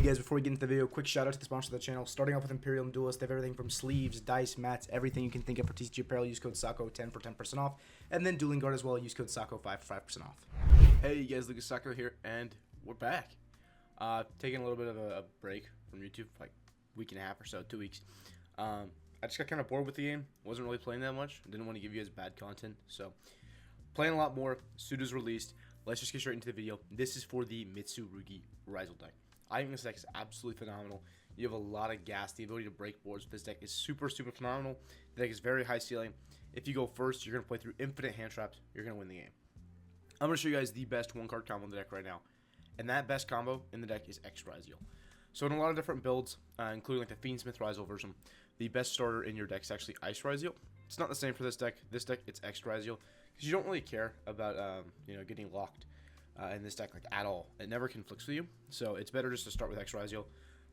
guys, before we get into the video, quick shout out to the sponsor of the channel. Starting off with Imperium Duelist, they have everything from sleeves, dice, mats, everything you can think of for TCG apparel. Use code SAKO10 for 10% off, and then Dueling Guard as well. Use code SAKO5 for 5% off. Hey you guys, Lucas Sako here, and we're back. Taking a little bit of a break from YouTube, like a week and a half or so, 2 weeks. I just got kind of bored with the game. Wasn't really playing that much. Didn't want to give you guys bad content, so playing a lot more. Sudo's released. Let's just get straight into the video. This is for the Mitsurugi Ryzeal deck. I think this deck is absolutely phenomenal. You have a lot of gas. The ability to break boards with this deck is super phenomenal. The deck is very high ceiling. If you go first, you're going to play through infinite hand traps. You're going to win the game. I'm going to show you guys the best one-card combo in the deck right now. And that best combo in the deck is X Ryzeal. So in a lot of different builds, including like the Fiendsmith Ryzeal version, the best starter in your deck is actually Ice Ryzeal. It's not the same for this deck. This deck, it's X Ryzeal. Because you don't really care about getting locked in this deck like at all. It never conflicts with you, so it's better just to start with X Ryzeal,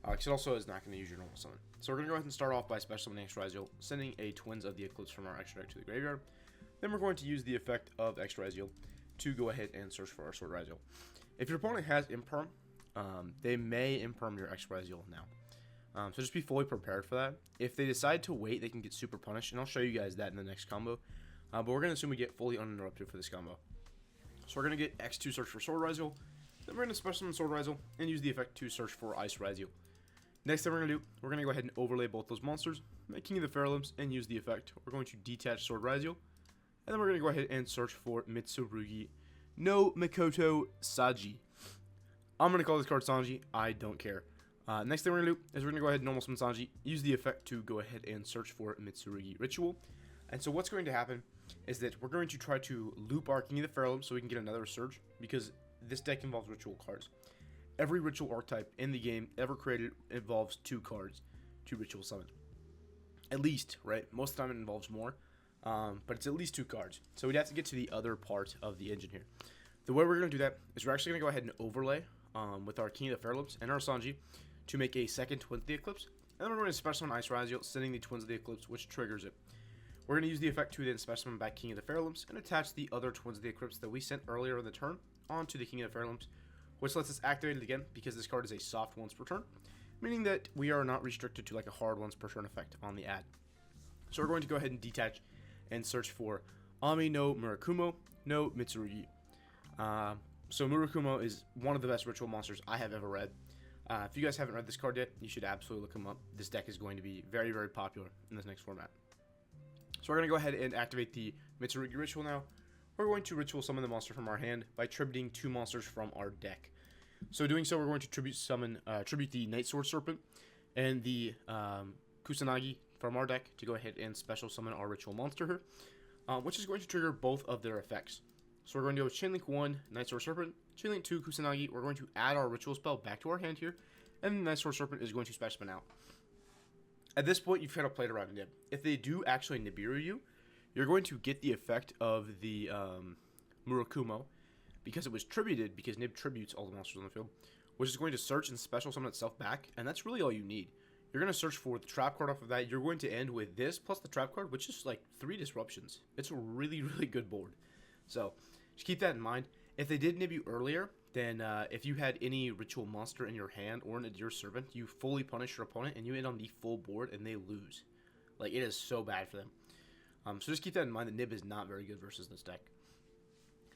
because it also is not going to use your normal summon. So we're going to go ahead and start off by special summoning X Ryzeal, sending a Twins of the Eclipse from our extra deck to the graveyard. Then we're going to use the effect of X Ryzeal to go ahead and search for our Sword Ryzeal. If your opponent has Imperm, they may Imperm your X Ryzeal now. So just be fully prepared for that. If they decide to wait, they can get super punished, and I'll show you guys that in the next combo. But we're going to assume we get fully uninterrupted for this combo. So we're going to get X to search for Sword Ryzeal. Then we're going to special summon Sword Ryzeal and use the effect to search for Ice Ryzeal. Next thing we're going to do, we're going to go ahead and overlay both those monsters, make King of the Fair Limbs, and use the effect. We're going to detach Sword Ryzeal. And then we're going to go ahead and search for Mitsurugi no Mikoto Saji. I'm going to call this card Sanji. I don't care. Next thing we're going to do is we're going to go ahead and normal summon Sanji, use the effect to go ahead and search for Mitsurugi Ritual. And so what's going to happen is that we're going to try to loop our King of the Fair Limbs so we can get another Surge, because this deck involves ritual cards. Every ritual archetype in the game ever created involves 2 cards to ritual summon. At least, right? Most of the time it involves more, but it's at least 2 cards. So we'd have to get to the other part of the engine here. The way we're going to do that is we're actually going to go ahead and overlay with our King of the Fair Limbs and our Sanji to make a second Twins of the Eclipse. And then we're going to special summon Ice Ryzeal, sending the Twins of the Eclipse, which triggers it. We're going to use the effect to then special summon back King of the Fair Limbs and attach the other Twins of the Eclipse that we sent earlier in the turn onto the King of the Fair Limbs, which lets us activate it again because this card is a soft once per turn, meaning that we are not restricted to like a hard once per turn effect on the ad. So we're going to go ahead and detach and search for Ami no Murakumo no Mitsurugi. So Murakumo is one of the best ritual monsters I have ever read. If you guys haven't read this card yet, you should absolutely look him up. This deck is going to be very popular in this next format. So we're going to go ahead and activate the Mitsurugi Ritual now. We're going to ritual summon the monster from our hand by tributing 2 monsters from our deck. So doing so, we're going to tribute the Night Sword Serpent and the Kusanagi from our deck to go ahead and special summon our ritual monster here, which is going to trigger both of their effects. So we're going to go with Chainlink 1, Night Sword Serpent, Chainlink 2, Kusanagi. We're going to add our ritual spell back to our hand here, and the Night Sword Serpent is going to special summon out. At this point, you've kind of played around Nib. If they do actually Nibiru you, you're going to get the effect of the Murakumo, because it was tributed, because Nib tributes all the monsters on the field, which is going to search and special summon itself back, and that's really all you need. You're going to search for the trap card off of that. You're going to end with this plus the trap card, which is like 3 disruptions. It's a really good board. So just keep that in mind. If they did Nib you earlier, then if you had any ritual monster in your hand or an Adir Servant, you fully punish your opponent and you end on the full board and they lose. Like, it is so bad for them. So just keep that in mind that Nib is not very good versus this deck.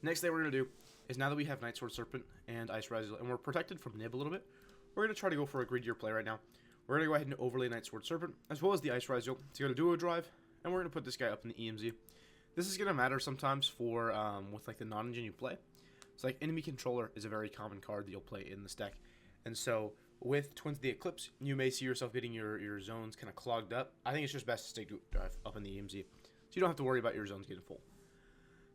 Next thing we're going to do is, now that we have Night Sword Serpent and Ice Ryzeal and we're protected from Nib a little bit, we're going to try to go for a greedier play right now. We're going to go ahead and overlay Night Sword Serpent as well as the Ice Ryzeal to go to Duo Drive, and we're going to put this guy up in the EMZ. This is going to matter sometimes for with like the non-engine you play. So like Enemy Controller is a very common card that you'll play in this deck. And so with Twins of the Eclipse, you may see yourself getting your zones kind of clogged up. I think it's just best to stay Duo Drive up in the EMZ, so you don't have to worry about your zones getting full.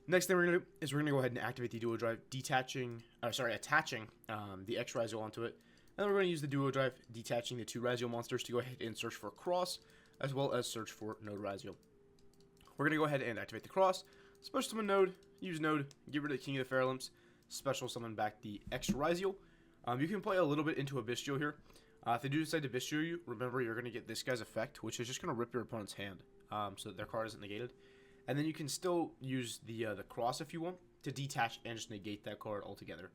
Next thing we're going to do is we're going to go ahead and activate the Duo Drive, attaching the X Ryzeal onto it. And then we're going to use the Duo Drive, detaching the 2 Ryzeal monsters to go ahead and search for Cross, as well as search for Node Ryzeal. We're going to go ahead and activate the Cross, special summon Node, use Node, get rid of the King of the Fair Limbs, special summon back the X Ryzeal. You can play a little bit into a Bestial here. If they do decide to Bestial you, remember you're going to get this guy's effect, which is just going to rip your opponent's hand, so that their card isn't negated. And then you can still use the Cross if you want to detach and just negate that card altogether.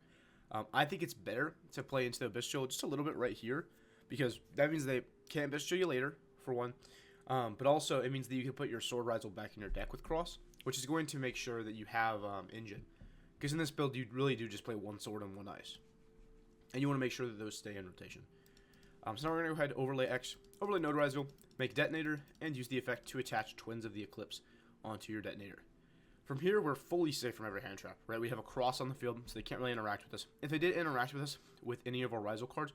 I think it's better to play into the Bestial just a little bit right here, because that means they can't Bestial you later, for one. But also, it means that you can put your Sword Ryzeal back in your deck with Cross, which is going to make sure that you have Engine. Because in this build, you really do just play one Sword and one Ice. And you want to make sure that those stay in rotation. So now we're going to go ahead and overlay X, overlay Node Ryzeal, make Detonator, and use the effect to attach Twins of the Eclipse onto your Detonator. From here, we're fully safe from every hand trap, right? We have a Cross on the field, so they can't really interact with us. If they did interact with us with any of our Ryzeal cards,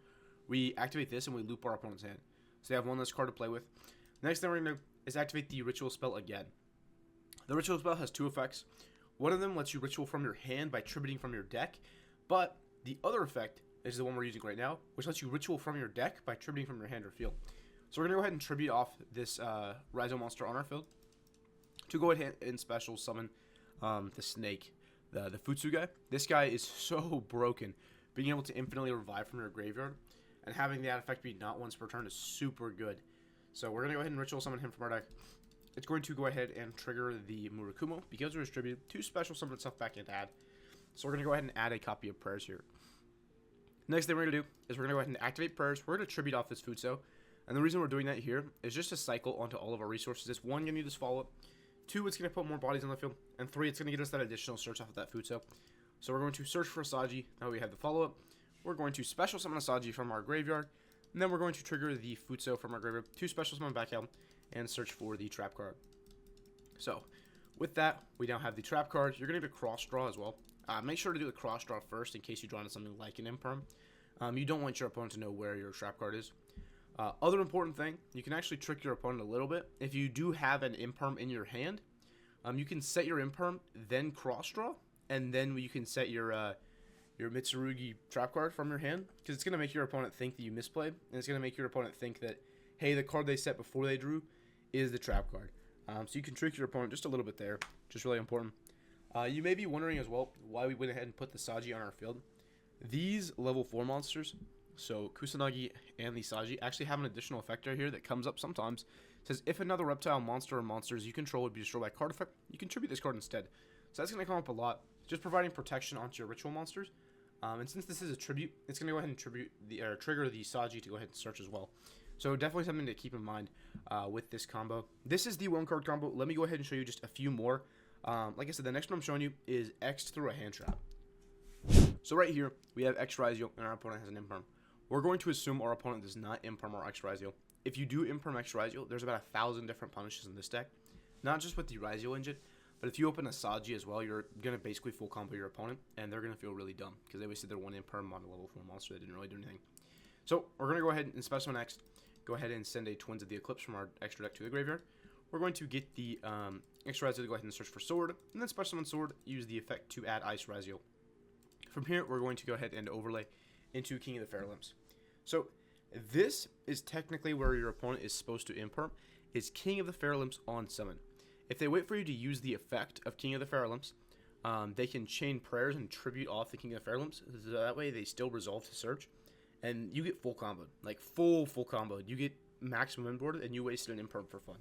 we activate this and we loop our opponent's hand. So they have one less card to play with. Next thing we're going to do is activate the Ritual spell again. The Ritual spell has two effects. One of them lets you Ritual from your hand by tributing from your deck, but the other effect is the one we're using right now, which lets you Ritual from your deck by tributing from your hand or field. So we're going to go ahead and tribute off this Ryzeal monster on our field to go ahead and special summon the snake, the Futsu guy. This guy is so broken. Being able to infinitely revive from your graveyard and having that effect be not once per turn is super good. So we're going to go ahead and Ritual summon him from our deck. It's going to go ahead and trigger the Murakumo because we're distributed to special summon itself back into add. So we're going to go ahead and add a copy of Prayers here. Next thing we're going to do is we're going to go ahead and activate Prayers. We're going to tribute off this Futsu. And the reason we're doing that here is just to cycle onto all of our resources. It's one, going to need this follow-up. Two, it's going to put more bodies on the field. And three, it's going to get us that additional search off of that Futsu. So we're going to search for Asaji. Now we have the follow-up. We're going to special summon Asaji from our graveyard. And then we're going to trigger the Futsu from our graveyard to special summon back out and search for the trap card. So with that, we now have the trap card. You're going to get a cross draw as well. Make sure to do the cross draw first in case you draw into something like an Imperm. You don't want your opponent to know where your trap card is. Other important thing, you can actually trick your opponent a little bit. If you do have an Imperm in your hand, you can set your Imperm, then cross draw, and then you can set your Mitsurugi trap card from your hand, because it's going to make your opponent think that you misplayed, and it's going to make your opponent think that, hey, the card they set before they drew is the trap card. So you can trick your opponent just a little bit there, which is really important. You may be wondering as well why we went ahead and put the Saji on our field. These level 4 monsters, so Kusanagi and the Saji, actually have an additional effect right here that comes up sometimes. It says, if another reptile monster or monsters you control would be destroyed by card effect, you contribute this card instead. So that's going to come up a lot, just providing protection onto your ritual monsters. And since this is a tribute, it's going to go ahead and trigger the Saji to go ahead and search as well. So definitely something to keep in mind with this combo. This is the 1-card combo. Let me go ahead and show you just a few more. Like I said, the next one I'm showing you is X through a hand trap. So right here, we have X Ryzeal, and our opponent has an Imperm. We're going to assume our opponent does not Imperm our X Ryzeal. If you do Imperm X Ryzeal, there's about 1,000 different punishes in this deck. Not just with the Ryzeal engine, but if you open a Saji as well, you're going to basically full combo your opponent, and they're going to feel really dumb, because they wasted their 1 Imperm on a level 4 monster that didn't really do anything. So we're going to go ahead and special summon X, go ahead and send a Twins of the Eclipse from our extra deck to the graveyard. We're going to get the X Ryzeal to go ahead and search for Sword, and then special summon Sword, use the effect to add Ice Ryzeal. From here, we're going to go ahead and overlay into King of the Fair Limbs. So this is technically where your opponent is supposed to Imperm, is King of the Fair Limbs on summon. If they wait for you to use the effect of King of the Fair Limbs, they can chain prayers and tribute off the King of the Fair Limbs. So that way they still resolve to search, and you get full combo, like full combo. You get maximum inboard, and you wasted an Imperm for fun.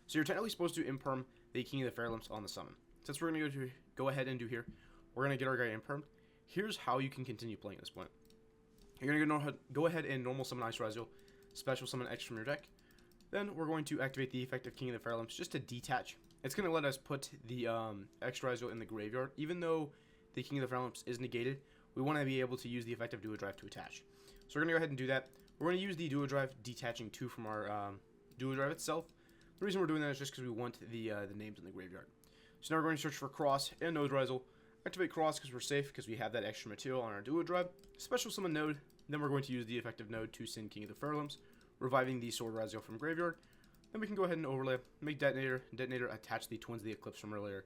So you're technically supposed to Imperm the King of the Fair Limbs on the summon. So that's what we're going to go ahead and do here. We're going to get our guy Impermed. Here's how you can continue playing at this point. You're going to go ahead and normal summon Ice Ryzeal, special summon X from your deck. Then we're going to activate the effect of King of the Fair Limbs just to detach. It's going to let us put the X Ryzeal in the graveyard. Even though the King of the Fair Limbs is negated, we want to be able to use the effect of Duo Drive to attach. So we're going to go ahead and do that. We're going to use the Duo Drive, detaching 2 from our Duo Drive itself. The reason we're doing that is just because we want the names in the graveyard. So now we're going to search for Cross and Node Ryzeal. Activate Cross because we're safe, because we have that extra material on our Duo Drive. Special summon Node. Then we're going to use the effective Node to send King of the Fair Limbs, reviving the Sword Ryzeal from graveyard. Then we can go ahead and overlay, make Detonator, attach the Twins of the Eclipse from earlier.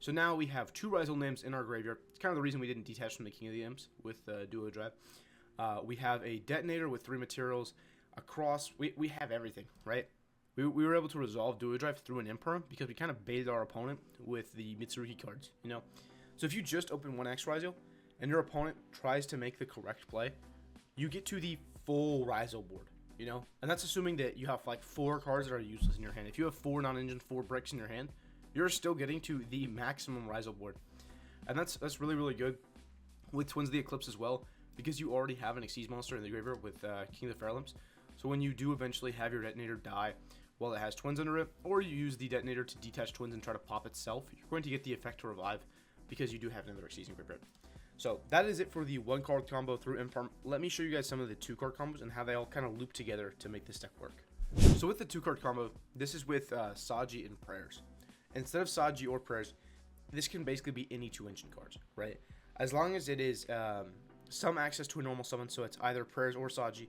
So now we have 2 Ryzeal names in our graveyard. It's kind of the reason we didn't detach from the King of the Imps with Duo Drive. We have a Detonator with 3 materials, a Cross. We have everything, right? We were able to resolve Duo Drive through an Imperm because we kind of baited our opponent with the Mitsurugi cards, you know? So if you just open 1 X Ryzeal and your opponent tries to make the correct play, you get to the full Ryzeal board, you know? And that's assuming that you have like 4 cards that are useless in your hand. If you have 4 non-engine, 4 bricks in your hand, you're still getting to the maximum Ryzeal board. And that's really, really good. with Twins of the Eclipse as well, because you already have an Xyz monster in the graveyard with King of the Fairlamps. So when you do eventually have your detonator die while it has Twins under it, or you use the detonator to detach Twins and try to pop itself, you're going to get the effect to revive because you do have another Xyz in graveyard. So that is it for the 1-card combo through Imparm. Let me show you guys some of the 2-card combos and how they all kind of loop together to make this deck work. So with the 2-card combo, this is with Saji and Prayers. Instead of Saji or Prayers, this can basically be any 2 engine cards, right? As long as it is some access to a normal summon, so it's either Prayers or Saji,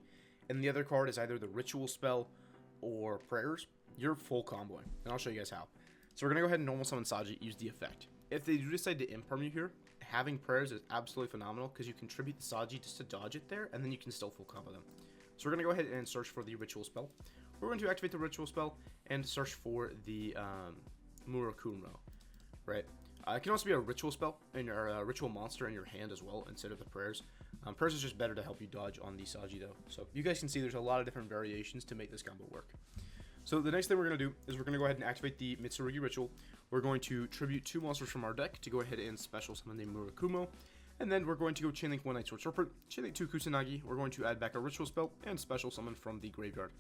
and the other card is either the Ritual Spell or Prayers, you're full comboing. And I'll show you guys how. So we're going to go ahead and normal summon Saji, use the effect. If they do decide to Imparm you here, having Prayers is absolutely phenomenal because you contribute the Saji just to dodge it there, and then you can still full combo them. So we're going to go ahead and search for the Ritual Spell. We're going to activate the Ritual Spell and search for the Murakumo, right? It can also be a Ritual Spell and a Ritual Monster in your hand as well instead of the Prayers. Prayers is just better to help you dodge on the Saji though. So you guys can see there's a lot of different variations to make this combo work. So the next thing we're going to do is we're going to go ahead and activate the Mitsurugi Ritual. We're going to tribute 2 monsters from our deck to go ahead and special summon the Murakumo. And then we're going to go Chainlink 1 Night Sword Serpent, Chainlink 2 Kusanagi. We're going to add back a Ritual Spell and special summon from the graveyard.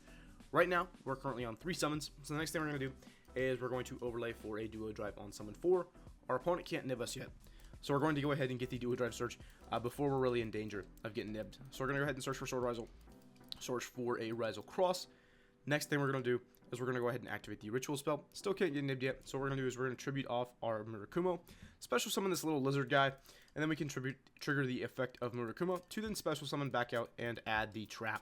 Right now, we're currently on 3 summons. So the next thing we're going to do is we're going to overlay for a Duo Drive on summon 4. Our opponent can't nib us yet. So we're going to go ahead and get the Duo Drive search before we're really in danger of getting nibbed. So we're going to go ahead and search for Sword Ryzeal, search for a Ryzeal Cross. Next thing we're going to do is we're going to go ahead and activate the Ritual Spell. Still can't get nibbed yet, so what we're going to do is we're going to tribute off our Murakumo, special summon this little lizard guy, and then we can trigger the effect of Murakumo to then special summon back out and add the trap.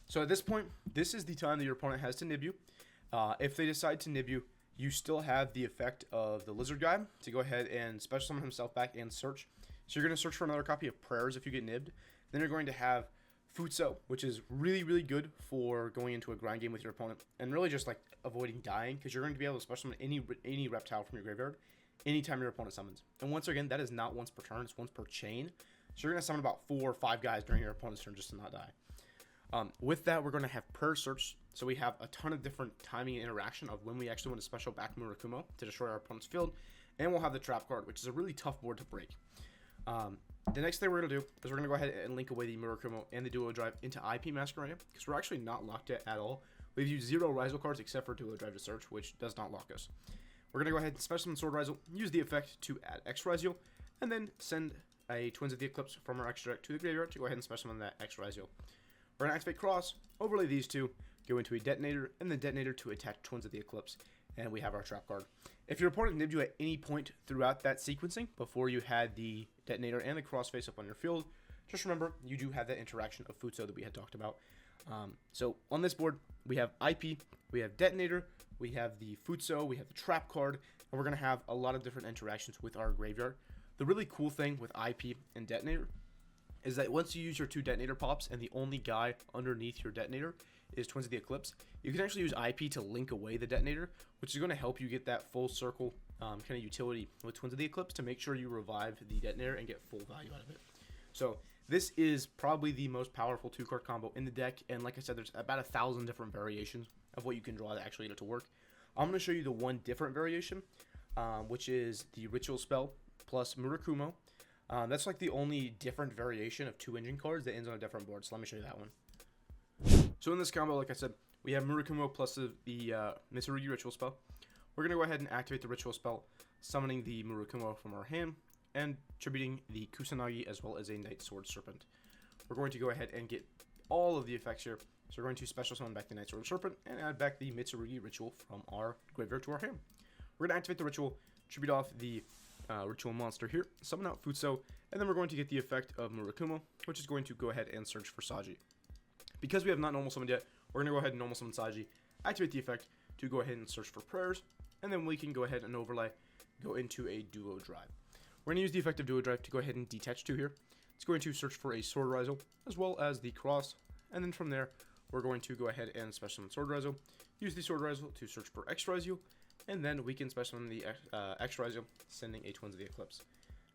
So at this point, this is the time that your opponent has to nib you. If they decide to nib you, you still have the effect of the lizard guy to go ahead and special summon himself back and search. So you're going to search for another copy of Prayers if you get nibbed. Then you're going to have Futso, which is really, really good for going into a grind game with your opponent and really just like avoiding dying because you're going to be able to special summon any reptile from your graveyard anytime your opponent summons. And once again, that is not once per turn, it's once per chain. So you're going to summon about 4 or 5 guys during your opponent's turn just to not die. With that, we're going to have Prayer Search, so we have a ton of different timing and interaction of when we actually want to special back Murakumo to destroy our opponent's field, and we'll have the Trap card, which is a really tough board to break. The next thing we're going to do is we're going to go ahead and link away the Murakumo and the Duo Drive into IP Masquerade, because we're actually not locked at all. We've used 0 Ryzeal cards except for Duo Drive to search, which does not lock us. We're going to go ahead and special summon Sword Ryzeal, use the effect to add X Ryzeal, and then send a Twins of the Eclipse from our extra deck to the graveyard to go ahead and special summon that X Ryzeal. We're going to activate Cross, overlay these 2, go into a Detonator, and the Detonator to attach Twins of the Eclipse, and we have our Trap card. If your opponent nibbed you at any point throughout that sequencing, before you had the Detonator and the Cross face up on your field, just remember, you do have that interaction of Futso that we had talked about. So on this board, we have IP, we have Detonator, we have the Futso, we have the Trap card, and we're going to have a lot of different interactions with our graveyard. The really cool thing with IP and Detonator is that once you use your 2 Detonator pops and the only guy underneath your Detonator is Twins of the Eclipse, you can actually use IP to link away the Detonator, which is going to help you get that full circle kind of utility with Twins of the Eclipse to make sure you revive the Detonator and get full value out of it. So this is probably the most powerful 2-card combo in the deck, and like I said, there's about 1,000 different variations of what you can draw to actually get it to work. I'm going to show you the one different variation, which is the Ritual Spell plus Murakumo. That's like the only different variation of 2 engine cards that ends on a different board, so let me show you that one. So in this combo, like I said, we have Murakumo plus the Mitsurugi Ritual Spell. We're going to go ahead and activate the Ritual Spell, summoning the Murakumo from our hand, and tributing the Kusanagi as well as a Night Sword Serpent. We're going to go ahead and get all of the effects here. So we're going to special summon back the Night Sword Serpent and add back the Mitsurugi Ritual from our graveyard to our hand. We're going to activate the Ritual, tribute off the Ritual Monster here, summon out Futso, and then we're going to get the effect of Murakumo, which is going to go ahead and search for Saji. Because we have not normal summoned yet, we're going to go ahead and normal summon Saji, activate the effect to go ahead and search for Prayers, and then we can go ahead and overlay, go into a Duo Drive. We're going to use the effect of Duo Drive to go ahead and detach 2 here. It's going to search for a Sword Ryzeal, as well as the Cross, and then from there, we're going to go ahead and special summon Sword Ryzeal, use the Sword Ryzeal to search for X Ryzeal, and then we can special summon the X Ryzeal, sending a Twins of the Eclipse.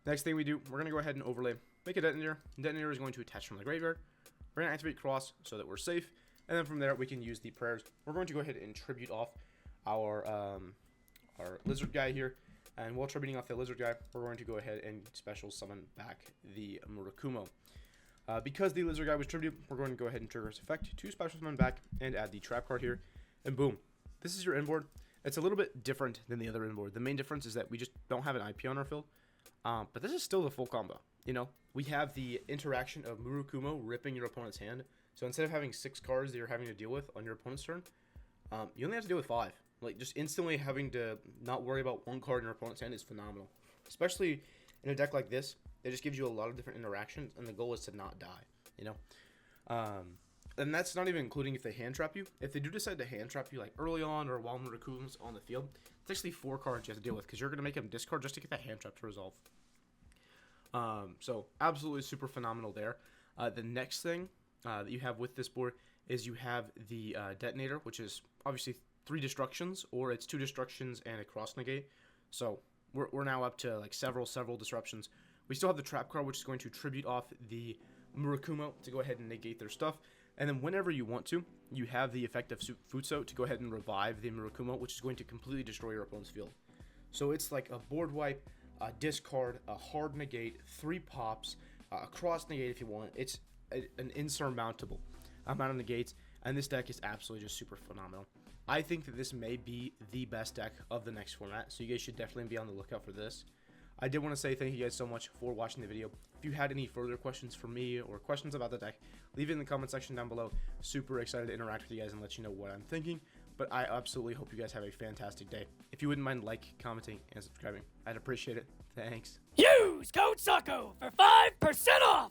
Next thing we do, we're going to go ahead and overlay, make a Detonator. Detonator is going to attach from the graveyard. We're going to activate Cross so that we're safe, and then from there we can use the Prayers. We're going to go ahead and tribute off our lizard guy here, And while tributing off the lizard guy, we're going to go ahead and special summon back the Murakumo. Because the lizard guy was tributed, we're going to go ahead and trigger its effect to special summon back and add the trap card here. And boom, this is your inboard. It's a little bit different than the other inboard. The main difference is that we just don't have an IP on our field. But this is still the full combo. You know, we have the interaction of Murakumo ripping your opponent's hand. So instead of having 6 cards that you're having to deal with on your opponent's turn, you only have to deal with 5. Like, just instantly having to not worry about 1 card in your opponent's hand is phenomenal. Especially in a deck like this, it just gives you a lot of different interactions, and the goal is to not die, you know? And that's not even including if they hand trap you. If they do decide to hand trap you, like, early on or while Murakumo's on the field, it's actually 4 cards you have to deal with, because you're going to make them discard just to get that hand trap to resolve. So, absolutely super phenomenal there. The next thing that you have with this board is you have the detonator, which is obviously 3 destructions, or it's 2 destructions and a cross negate. So we're now up to like several disruptions. We still have the trap card, which is going to tribute off the Murakumo to go ahead and negate their stuff. And then whenever you want to, you have the effect of Futso to go ahead and revive the Murakumo, which is going to completely destroy your opponent's field. So it's like a board wipe, a discard, a hard negate, 3 pops, a cross negate if you want. It's an insurmountable amount of negates, and this deck is absolutely just super phenomenal. I think that this may be the best deck of the next format, so you guys should definitely be on the lookout for this. I did want to say thank you guys so much for watching the video. If you had any further questions for me or questions about the deck, leave it in the comment section down below. Super excited to interact with you guys and let you know what I'm thinking, but I absolutely hope you guys have a fantastic day. If you wouldn't mind commenting, and subscribing, I'd appreciate it. Thanks. Use code SACO for 5% off!